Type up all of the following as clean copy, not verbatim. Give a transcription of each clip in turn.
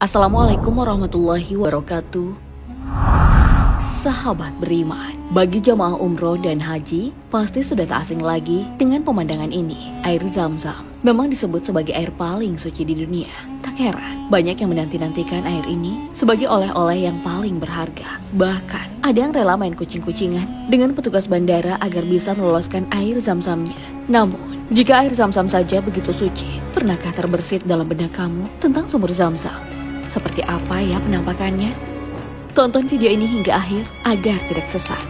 Assalamualaikum warahmatullahi wabarakatuh. Sahabat beriman, bagi jamaah umroh dan haji, pasti sudah tak asing lagi dengan pemandangan ini. Air Zam-Zam memang disebut sebagai air paling suci di dunia. Tak heran, banyak yang menanti-nantikan air ini sebagai oleh-oleh yang paling berharga. Bahkan, ada yang rela main kucing-kucingan dengan petugas bandara agar bisa meloloskan air Zam-Zamnya. Namun, jika air Zam-Zam saja begitu suci, pernahkah terbersit dalam benak kamu tentang sumber Zam-Zam? Seperti apa ya penampakannya? Tonton video ini hingga akhir agar tidak sesat.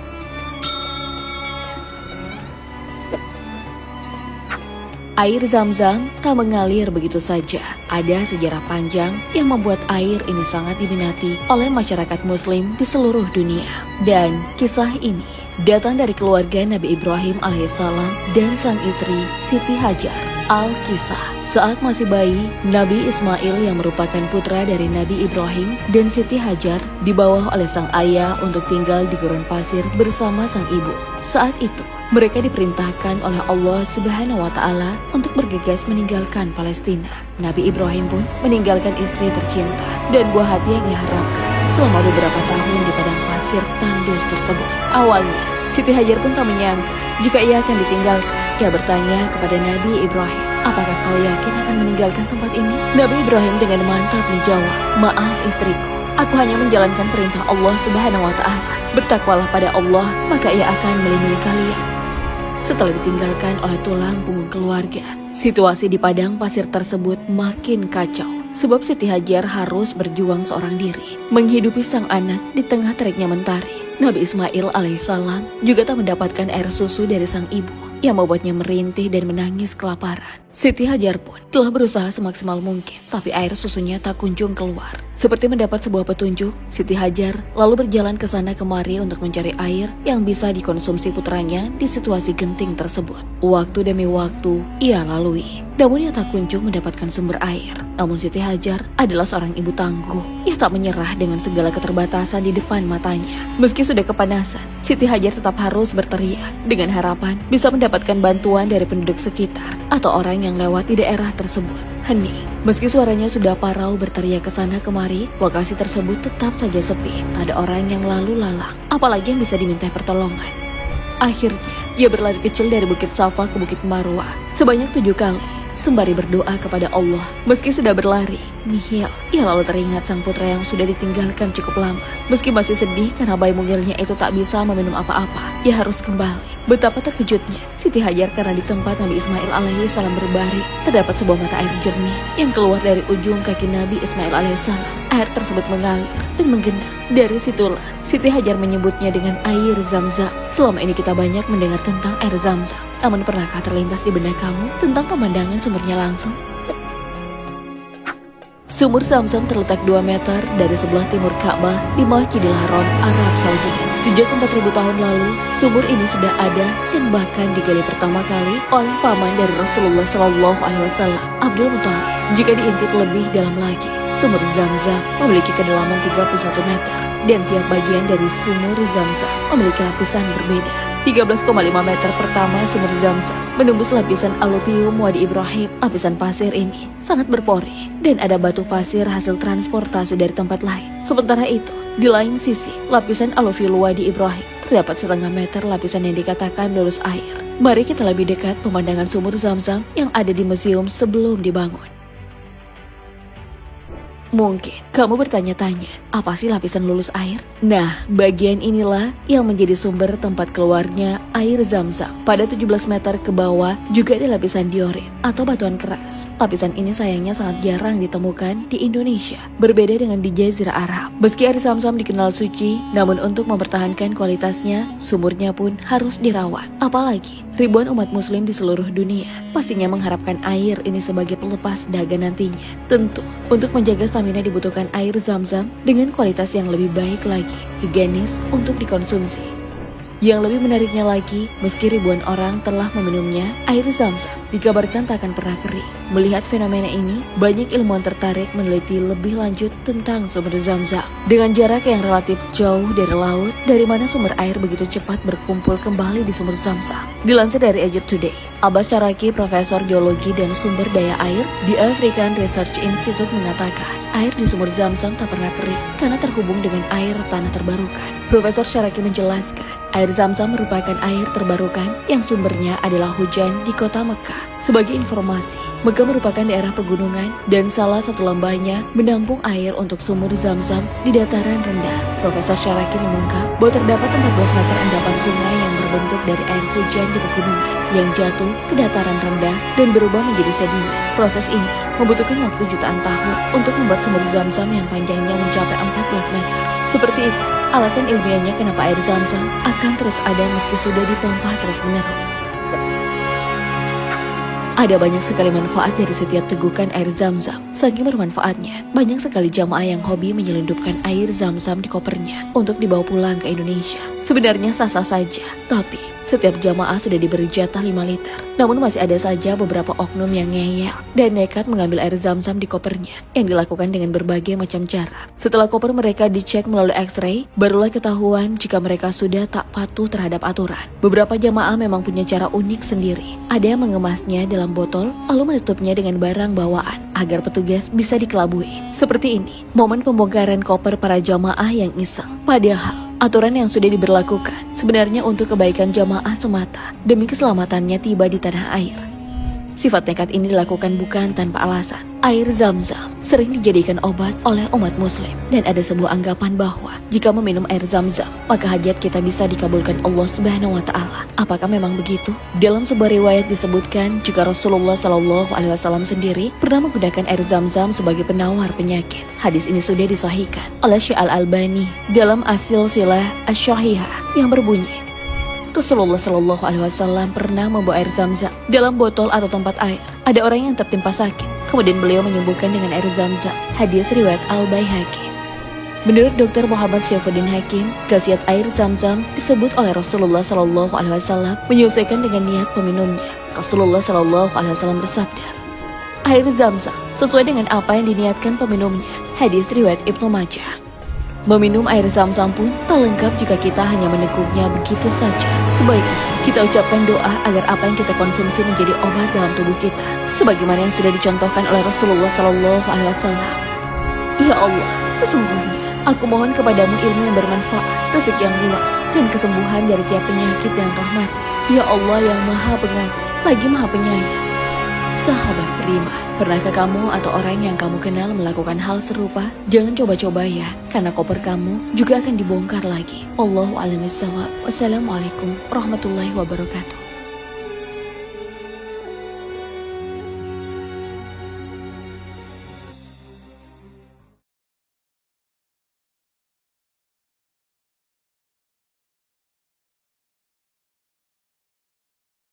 Air Zam-Zam tak mengalir begitu saja. Ada sejarah panjang yang membuat air ini sangat diminati oleh masyarakat muslim di seluruh dunia. Dan kisah ini datang dari keluarga Nabi Ibrahim alaihissalam dan sang istri Siti Hajar. Al-Kisah, saat masih bayi, Nabi Ismail yang merupakan putra dari Nabi Ibrahim dan Siti Hajar dibawa oleh sang ayah untuk tinggal di gurun pasir bersama sang ibu. Saat itu, mereka diperintahkan oleh Allah Subhanahu wa Ta'ala untuk bergegas meninggalkan Palestina. Nabi Ibrahim pun meninggalkan istri tercinta dan buah hati yang ia harapkan selama beberapa tahun di padang pasir tandus tersebut. Awalnya, Siti Hajar pun tak menyangka jika ia akan ditinggalkan. Ia bertanya kepada Nabi Ibrahim, apakah kau yakin akan meninggalkan tempat ini? Nabi Ibrahim dengan mantap menjawab, maaf istriku, aku hanya menjalankan perintah Allah Subhanahu wa Ta'ala. Bertakwalah pada Allah, maka ia akan melindungi kalian. Setelah ditinggalkan oleh tulang punggung keluarga, situasi di padang pasir tersebut makin kacau. Sebab Siti Hajar harus berjuang seorang diri, menghidupi sang anak di tengah teriknya mentari. Nabi Ismail alaihissalam juga tak mendapatkan air susu dari sang ibu, yang membuatnya merintih dan menangis kelaparan. Siti Hajar pun telah berusaha semaksimal mungkin, tapi air susunya tak kunjung keluar. Seperti mendapat sebuah petunjuk, Siti Hajar lalu berjalan ke sana kemari untuk mencari air yang bisa dikonsumsi putranya di situasi genting tersebut. Waktu demi waktu ia lalui, namun ia tak kunjung mendapatkan sumber air. Namun Siti Hajar adalah seorang ibu tangguh. Ia tak menyerah dengan segala keterbatasan di depan matanya. Meski sudah kepanasan, Siti Hajar tetap harus berteriak dengan harapan bisa mendapatkan bantuan dari penduduk sekitar atau orang yang lewat di daerah tersebut. Hening, meski suaranya sudah parau berteriak ke sana kemari, lokasi tersebut tetap saja sepi. Tak ada orang yang lalu lalang, apalagi yang bisa diminta pertolongan. Akhirnya, ia berlari kecil dari Bukit Safa ke Bukit Marwah sebanyak 7 kali, sembari berdoa kepada Allah. Meski sudah berlari, nihil, ia lalu teringat sang putra yang sudah ditinggalkan cukup lama. Meski masih sedih karena bayi mungilnya itu tak bisa meminum apa-apa, ia harus kembali. Betapa terkejutnya Siti Hajar karena di tempat Nabi Ismail alaihissalam berbaring terdapat sebuah mata air jernih yang keluar dari ujung kaki Nabi Ismail alaihissalam. Air tersebut mengalir dan menggenang. Dari situlah Siti Hajar menyebutnya dengan air Zam-Zam. Selama ini kita banyak mendengar tentang air Zam-Zam, namun pernahkah terlintas di benak kamu tentang pemandangan sumbernya langsung? Sumur Zam-Zam terletak 2 meter dari sebelah timur Ka'bah di Masjidil Haram, Arab Saudi. Sejak 4.000 tahun lalu, sumur ini sudah ada dan bahkan digali pertama kali oleh paman dari Rasulullah SAW, Abdul Muthalib. Jika diintip lebih dalam lagi, sumur Zam-Zam memiliki kedalaman 31 meter dan tiap bagian dari sumur Zam-Zam memiliki lapisan berbeda. 13,5 meter pertama sumur Zam-Zam menembus lapisan aluvium Wadi Ibrahim. Lapisan pasir ini sangat berpori dan ada batu pasir hasil transportasi dari tempat lain. Sementara itu, di lain sisi, lapisan aluvium Wadi Ibrahim terdapat setengah meter lapisan yang dikatakan lulus air. Mari kita lebih dekat pemandangan sumur Zam-Zam yang ada di museum sebelum dibangun. Mungkin kamu bertanya-tanya, apa sih lapisan lulus air? Nah, bagian inilah yang menjadi sumber tempat keluarnya air Zam-Zam. Pada 17 meter ke bawah juga ada lapisan diorit atau batuan keras. Lapisan ini sayangnya sangat jarang ditemukan di Indonesia, berbeda dengan di Jazirah Arab. Meski air Zam-Zam dikenal suci, namun untuk mempertahankan kualitasnya, sumurnya pun harus dirawat. Apalagi ribuan umat muslim di seluruh dunia pastinya mengharapkan air ini sebagai pelepas dahaga nantinya. Tentu, untuk menjaga stamina dibutuhkan air Zam-Zam dengan kualitas yang lebih baik lagi, higienis untuk dikonsumsi. Yang lebih menariknya lagi, meski ribuan orang telah meminumnya, air Zam-Zam dikabarkan tak akan pernah kering. Melihat fenomena ini, banyak ilmuwan tertarik meneliti lebih lanjut tentang sumber Zam-Zam. Dengan jarak yang relatif jauh dari laut, dari mana sumber air begitu cepat berkumpul kembali di sumber Zam-Zam? Dilansir dari Egypt Today, Abbas Charaki, Profesor Geologi dan Sumber Daya Air di African Research Institute mengatakan, air di sumur Zam-Zam tak pernah kering karena terhubung dengan air tanah terbarukan. Profesor Syaraki menjelaskan, air Zam-Zam merupakan air terbarukan yang sumbernya adalah hujan di kota Mekah. Sebagai informasi, Mekah merupakan daerah pegunungan dan salah satu lembahnya menampung air untuk sumur Zam-Zam di dataran rendah. Profesor Syaraki mengungkap bahwa terdapat 14 meter endapan sungai yang berbentuk dari air hujan di pegunungan yang jatuh ke dataran rendah dan berubah menjadi sedimen. Proses ini membutuhkan waktu jutaan tahun untuk membuat sumur Zam-Zam yang panjangnya mencapai 14 meter. Seperti itu alasan ilmiahnya kenapa air Zam-Zam akan terus ada meski sudah dipompa terus-menerus. Ada banyak sekali manfaat dari setiap tegukan air Zam-Zam. Saking bermanfaatnya, banyak sekali jamaah yang hobi menyelundupkan air Zam-Zam di kopernya untuk dibawa pulang ke Indonesia. Sebenarnya sah-sah saja, tapi setiap jamaah sudah diberi jatah 5 liter. Namun masih ada saja beberapa oknum yang ngeyel dan nekat mengambil air Zam-Zam di kopernya, yang dilakukan dengan berbagai macam cara. Setelah koper mereka dicek melalui X-ray, barulah ketahuan jika mereka sudah tak patuh terhadap aturan. Beberapa jamaah memang punya cara unik sendiri. Ada yang mengemasnya dalam botol, lalu menutupnya dengan barang bawaan agar petugas bisa dikelabui. Seperti ini, momen pembongkaran koper para jamaah yang iseng. Padahal aturan yang sudah diberlakukan sebenarnya untuk kebaikan jamaah semata demi keselamatannya tiba di tanah air. Sifat nekat ini dilakukan bukan tanpa alasan. Air Zam-Zam sering dijadikan obat oleh umat muslim dan ada sebuah anggapan bahwa jika meminum air Zam-Zam maka hajat kita bisa dikabulkan Allah Subhanahu wa taala. Apakah memang begitu? Dalam sebuah riwayat disebutkan jika Rasulullah SAW sendiri pernah menggunakan air Zam-Zam sebagai penawar penyakit. Hadis ini sudah disahihkan oleh Syekh Al-Albani dalam As-Silsilah Asy-Syahihah yang berbunyi, Rasulullah SAW pernah membawa air Zam-Zam dalam botol atau tempat air. Ada orang yang tertimpa sakit, kemudian beliau menyembuhkan dengan air Zam-Zam. Hadis riwayat Al-Baihaqi. Menurut Dr. Muhammad Syaifuddin Hakim, khasiat air Zam-Zam disebut oleh Rasulullah SAW menyesuaikan dengan niat peminumnya. Rasulullah SAW bersabda, air Zam-Zam sesuai dengan apa yang diniatkan peminumnya. Hadis riwayat Ibnu Majah. Meminum air Zam-Zam pun tak lengkap jika kita hanya meneguknya begitu saja. Sebaiknya kita ucapkan doa agar apa yang kita konsumsi menjadi obat dalam tubuh kita, sebagaimana yang sudah dicontohkan oleh Rasulullah SAW. Ya Allah, sesungguhnya aku mohon kepadamu ilmu yang bermanfaat, rezeki yang luas, dan kesembuhan dari tiap penyakit dan rahmat. Ya Allah yang maha pengasih, lagi maha penyayang. Sahabat beriman, pernahkah kamu atau orang yang kamu kenal melakukan hal serupa? Jangan coba-coba ya, karena koper kamu juga akan dibongkar lagi. Allahu a'lam bishawab. Wassalamualaikum warahmatullahi wabarakatuh.